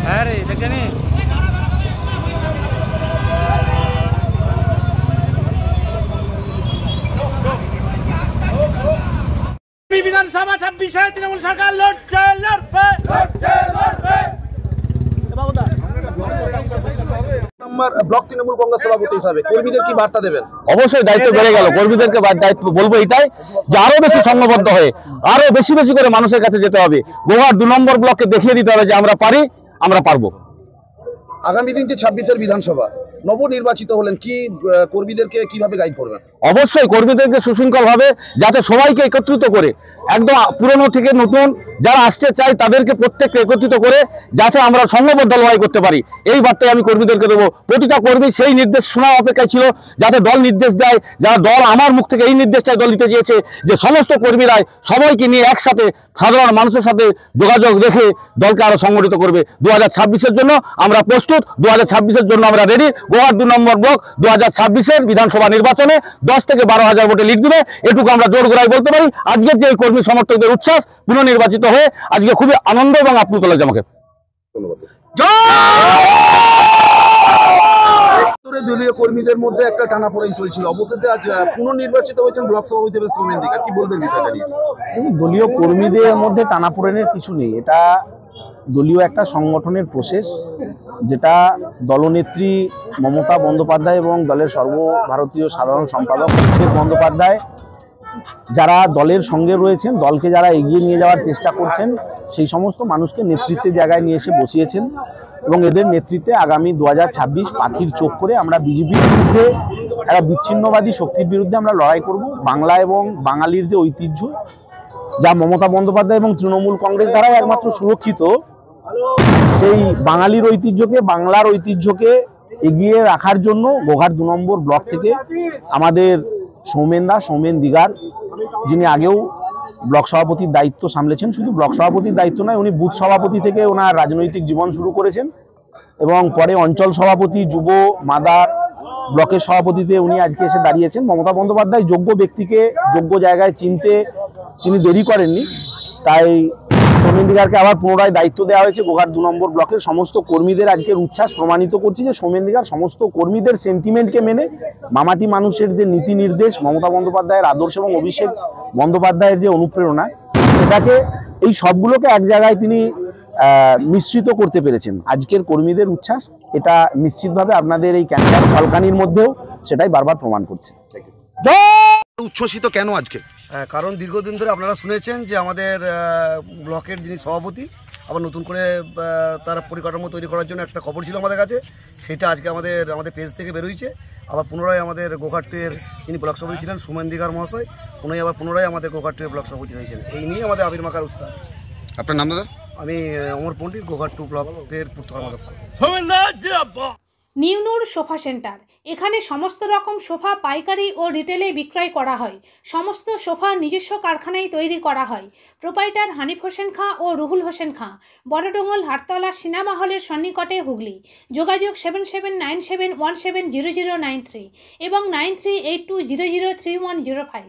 হ্যাঁ রে দেখেনি বিধানসভা 26-এ তৃণমূল সরকার লড়ছে লড়বে ব্লক তৃণমূল কংগ্রেস সভাপতি হিসাবে কর্মীদের কি বার্তা দেবেন? অবশ্যই দায়িত্ব বেড়ে গেল, কর্মীদেরকে দায়িত্ব বলবো এটাই যে আরো বেশি সংঘবদ্ধ হয়ে আরো বেশি বেশি করে মানুষের কাছে যেতে হবে। গোঘাট 2 নম্বর ব্লককে দেখিয়ে দিতে হবে যে আমরা পারি, আমরা পারবো। আগামী দিন যে 26-এর বিধানসভা নবনির্বাচিত হলেন, কি কর্মীদেরকে কিভাবে গাইড করবেন? অবশ্যই কর্মীদেরকে সুশৃঙ্খল ভাবে যাতে সবাইকে একত্রিত করে একদম পুরনো থেকে নতুন যারা আসতে চায় তাদেরকে প্রত্যেককে একত্রিত করে যাতে আমরা সংঘবদ্ধ লড়াই করতে পারি, এই বার্তায় আমি কর্মীদেরকে দেবো। প্রতিটা কর্মী সেই নির্দেশ শোনার অপেক্ষায় ছিল, যাতে দল নির্দেশ দেয়, যারা দল আমার মুখ থেকে এই নির্দেশটাই দল দিতে চেয়েছে যে সমস্ত কর্মীরাই সবাইকে নিয়ে একসাথে সাধারণ মানুষের সাথে যোগাযোগ রেখে দলকে আরো সংগঠিত করবে। 2026-এর জন্য আমরা প্রস্তুত, 2026-এর জন্য আমরা রেডি। গোঘাট 2 নম্বর ব্লক 2026-এর বিধানসভা নির্বাচনে 10 থেকে 12,000 ভোটে লিড দিবে, এটুকু আমরা জোর গলায় বলতে পারি। আজকের যে এই কর্মী সমর্থকদের উচ্ছ্বাস পুনর্নির্বাচিত হয়ে আজকে খুবই আনন্দ এবং আপ্লুত লাগছে আমাকে। ধন্যবাদ। দলীয় কর্মীদের মধ্যে একটা টানাপোড়েন চলছিল, অবশেষে আজ পুনর্নির্বাচিত হয়েছেন ব্লক সভাপতি হিসেবে সোমেন দিঘা, কি বলবেন বিষয়টা নিয়ে? দলীয় কর্মীদের মধ্যে টানাপোড়েনের কিছু নেই, এটা দলীয় একটা সংগঠনের প্রসেস, যেটা দলনেত্রী মমতা বন্দ্যোপাধ্যায় এবং দলের সর্বভারতীয় সাধারণ সম্পাদক অভিষেক বন্দ্যোপাধ্যায় যারা দলের সঙ্গে রয়েছেন, দলকে যারা এগিয়ে নিয়ে যাওয়ার চেষ্টা করছেন, সেই সমস্ত মানুষকে নেতৃত্বের জায়গায় নিয়ে এসে বসিয়েছেন এবং এদের নেতৃত্বে আগামী 2026 পাখির চোখ করে আমরা বিজেপির বিরুদ্ধে, একটা বিচ্ছিন্নবাদী শক্তির বিরুদ্ধে আমরা লড়াই করব। বাংলা এবং বাঙালির যে ঐতিহ্য, যা মমতা বন্দ্যোপাধ্যায় এবং তৃণমূল কংগ্রেস দ্বারাই একমাত্র সুরক্ষিত, সেই বাঙালির ঐতিহ্যকে, বাংলার ঐতিহ্যকে এগিয়ে রাখার জন্য গোঘাট 2 নম্বর ব্লক থেকে আমাদের সৌমেন দিগার, যিনি আগেও ব্লক সভাপতির দায়িত্ব সামলেছেন, শুধু ব্লক সভাপতির দায়িত্ব নয়, উনি বুথ সভাপতি থেকে ওনার রাজনৈতিক জীবন শুরু করেছেন এবং পরে অঞ্চল সভাপতি, যুব মাদার ব্লকের সভাপতিতে উনি আজকে এসে দাঁড়িয়েছেন। মমতা বন্দ্যোপাধ্যায় যোগ্য ব্যক্তিকে যোগ্য জায়গায় চিনতে তিনি দেরি করেননি, তাই সৌমেন দিগারকে আবার পুনরায় দায়িত্ব দেওয়া হয়েছে। গোঘাট 2 নম্বর ব্লকের সমস্ত কর্মীদের আজকের উচ্ছ্বাস প্রমাণিত করছে যে সৌমেন দিগার সমস্ত কর্মীদের সেন্টিমেন্টকে মেনে মামাটি মানুষের যে নীতি নির্দেশ, মমতা বন্দ্যোপাধ্যায়ের আদর্শ এবং অভিষেক বন্দ্যোপাধ্যায়ের যে অনুপ্রেরণা, সেটাকে এই সবগুলোকে এক জায়গায় তিনি মিশ্রিত করতে পেরেছেন। আজকের কর্মীদের উচ্ছ্বাস এটা নিশ্চিতভাবে আপনাদের এই ক্যান্সার ঝলকানির মধ্যেও সেটাই বারবার প্রমাণ করছে। উচ্ছ্বসিত কেন আজকে? কারণ দীর্ঘদিন ধরে আপনারা শুনেছেন যে আমাদের ব্লকের যিনি সভাপতি আবার নতুন করে তার পরিকাঠামো তৈরি করার জন্য একটা খবর ছিল আমাদের কাছে, সেটা আজকে আমাদের পেজ থেকে বেরোইছে। আবার পুনরায় আমাদের গোঘাটের যিনি ব্লক সভাপতি ছিলেন সোমেন দিগার মহাশয়, উনি আবার পুনরায় আমাদের গোঘাটের ব্লক সভাপতি হয়েছেন। এই নিয়ে আমাদের আবির মাখার উৎসাহ। আপনার নাম দাদা? আমি অমর পণ্ডিত, গোঘাট 2 ব্লকের পূর্ত কর্মাধ্যক্ষ। নিউনুর সোফা সেন্টার, এখানে সমস্ত রকম সোফা পাইকারি ও রিটেলে বিক্রয় করা হয়। সমস্ত সোফা নিজস্ব কারখানায় তৈরি করা হয়। প্রোপাইটার হানিফ হোসেন খাঁ ও রুহুল হোসেন খাঁ, বড়ডোঙ্গল হাটতলা সিনেমা হলের সন্নিকটে, হুগলি। যোগাযোগ 7797170093 এবং 9382003105।